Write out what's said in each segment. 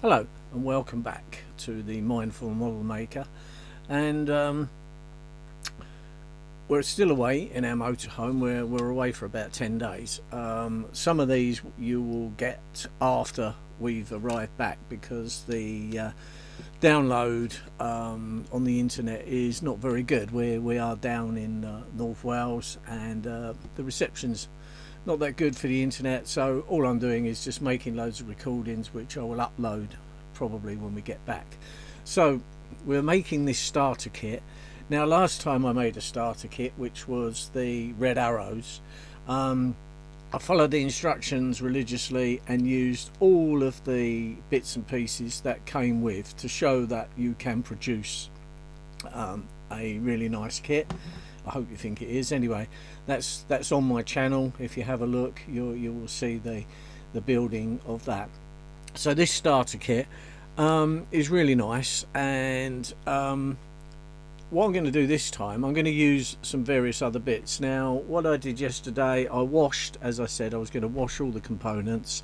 Hello and welcome back to the Mindful Model Maker, and we're still away in our motorhome. We're away for about 10 days. Some of these you will get after we've arrived back because the download on the internet is not very good. We are down in North Wales, and the reception's not that good for the internet, so all I'm doing is just making loads of recordings which I will upload probably when we get back. So we're making this starter kit. Now, last time I made a starter kit, which was the red arrows, I followed the instructions religiously and used all of the bits and pieces that came with to show that you can produce a really nice kit. I hope you think it is. Anyway, that's on my channel. If you have a look, you will see the building of that. So this starter kit is really nice, and what I'm going to do this time, I'm going to use some various other bits. Now, what I did yesterday, I washed, as I said, I was going to wash all the components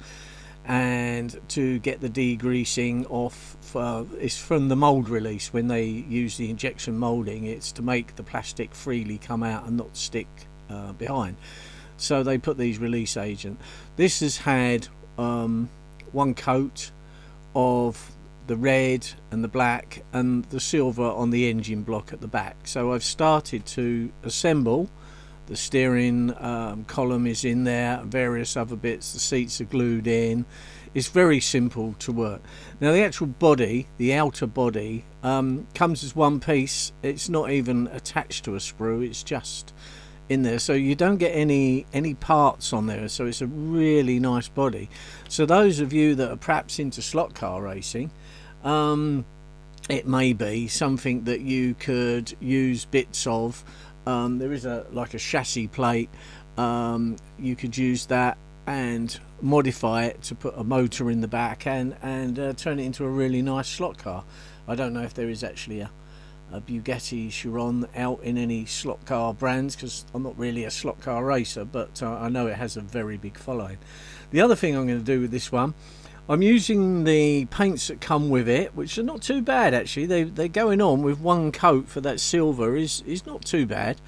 and to get the degreasing off. It's from the mold release. When they use the injection molding, it's to make the plastic freely come out and not stick behind, so they put these release agent. This has had one coat of the red and the black and the silver on the engine block at the back. So I've started to assemble. The steering column is in there, various other bits, the seats are glued in. It's very simple to work. Now, the actual body, the outer body, comes as one piece. It's not even attached to a sprue, it's just in there, so you don't get any parts on there. So it's a really nice body. So those of you that are perhaps into slot car racing, it may be something that you could use bits of. There is like a chassis plate. You could use that and modify it to put a motor in the back and turn it into a really nice slot car. I don't know if there is actually a Bugatti Chiron out in any slot car brands, because I'm not really a slot car racer, but I know it has a very big following. The other thing I'm going to do with this one, I'm using the paints that come with it, which are not too bad actually. They're going on with one coat for that silver is not too bad.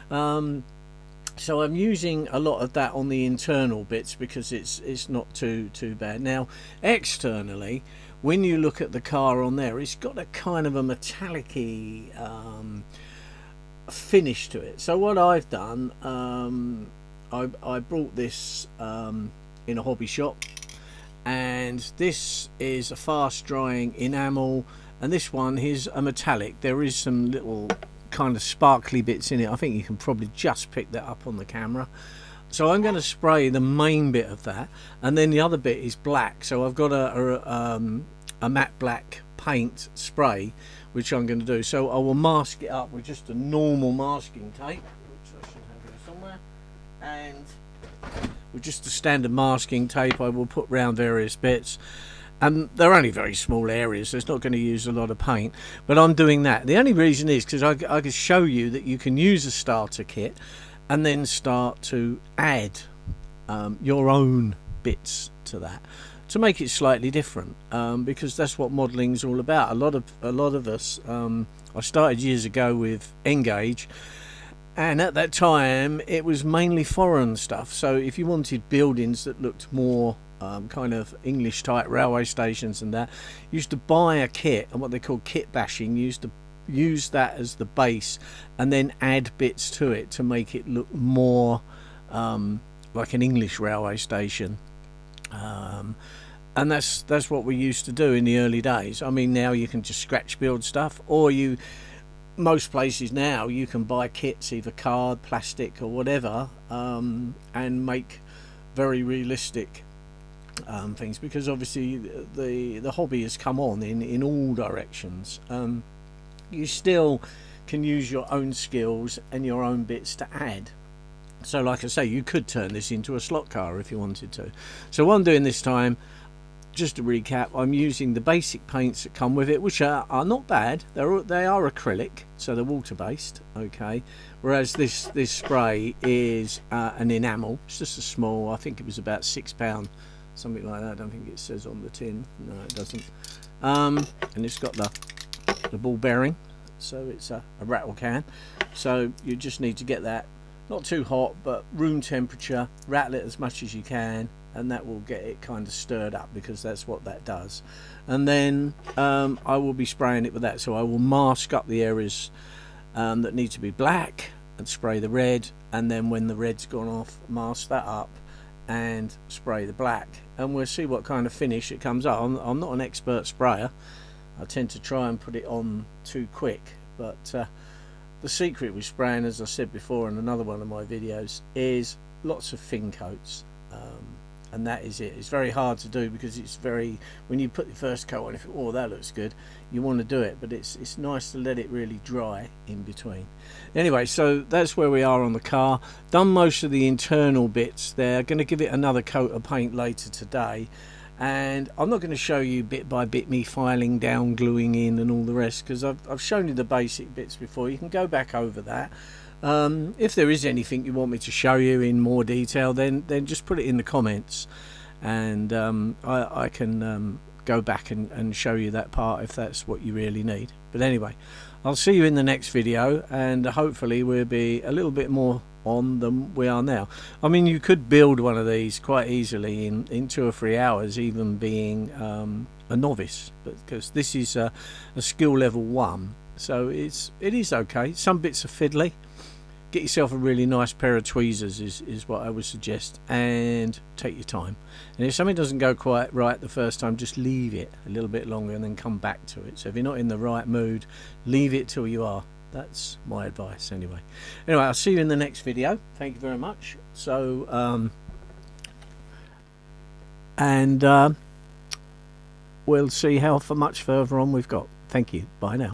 So I'm using a lot of that on the internal bits because it's not too bad. Now, externally, when you look at the car on there, it's got a kind of a metallic-y finish to it. So what I've done, I brought this in a hobby shop, and this is a fast drying enamel, and this one is a metallic. There is some little kind of sparkly bits in it. I think you can probably just pick that up on the camera. So I'm going to spray the main bit of that, and then the other bit is black. So I've got a matte black paint spray, which I'm going to do. So I will mask it up with just a normal masking tape, which I should have here somewhere, and with just a standard masking tape I will put round various bits. And they're only very small areas, so it's not going to use a lot of paint, but I'm doing that. The only reason is because I can show you that you can use a starter kit and then start to add your own bits to that to make it slightly different, because that's what modelling is all about. A lot of us, I started years ago with Engage, and at that time it was mainly foreign stuff. So if you wanted buildings that looked more kind of English type railway stations and that, you used to buy a kit, and what they call kit bashing, you used to use that as the base and then add bits to it to make it look more like an English railway station. And that's what we used to do in the early days. I mean, now you can just scratch build stuff, or most places now you can buy kits, either card, plastic or whatever, and make very realistic things, because obviously the hobby has come on in all directions. You still can use your own skills and your own bits to add. So like I say, you could turn this into a slot car if you wanted to. So what I'm doing this time, just to recap, I'm using the basic paints that come with it, which are not bad. They are acrylic, so they're water based, okay, whereas this spray is an enamel. It's just a small, I think it was about £6 something like that. I don't think it says on the tin. No, it doesn't. And it's got the ball bearing, so it's a rattle can. So you just need to get that not too hot, but room temperature, rattle it as much as you can, and that will get it kind of stirred up, because that's what that does. And then I will be spraying it with that, so I will mask up the areas that need to be black and spray the red, and then when the red's gone off, mask that up and spray the black, and we'll see what kind of finish it comes up. I'm not an expert sprayer. I tend to try and put it on too quick, but the secret with spraying, as I said before in another one of my videos, is lots of thin coats, and that is it. It's very hard to do, because it's very, when you put the first coat on, if oh, that looks good, you want to do it, but it's nice to let it really dry in between. Anyway, so that's where we are on the car. Done most of the internal bits there. Going to give it another coat of paint later today, and I'm not going to show you bit by bit me filing down, gluing in and all the rest, because I've shown you the basic bits before. You can go back over that. If there is anything you want me to show you in more detail, then just put it in the comments, and I can go back and show you that part if that's what you really need. But anyway, I'll see you in the next video, and hopefully we'll be a little bit more on than we are now. I mean, you could build one of these quite easily in 2 or 3 hours, even being a novice, because this is a skill level 1, so it is okay. Some bits are fiddly. Get yourself a really nice pair of tweezers is what I would suggest, and take your time. And if something doesn't go quite right the first time, just leave it a little bit longer and then come back to it. So if you're not in the right mood, leave it till you are. That's my advice anyway. I'll see you in the next video. Thank you very much. So we'll see how much further on we've got. Thank you. Bye now.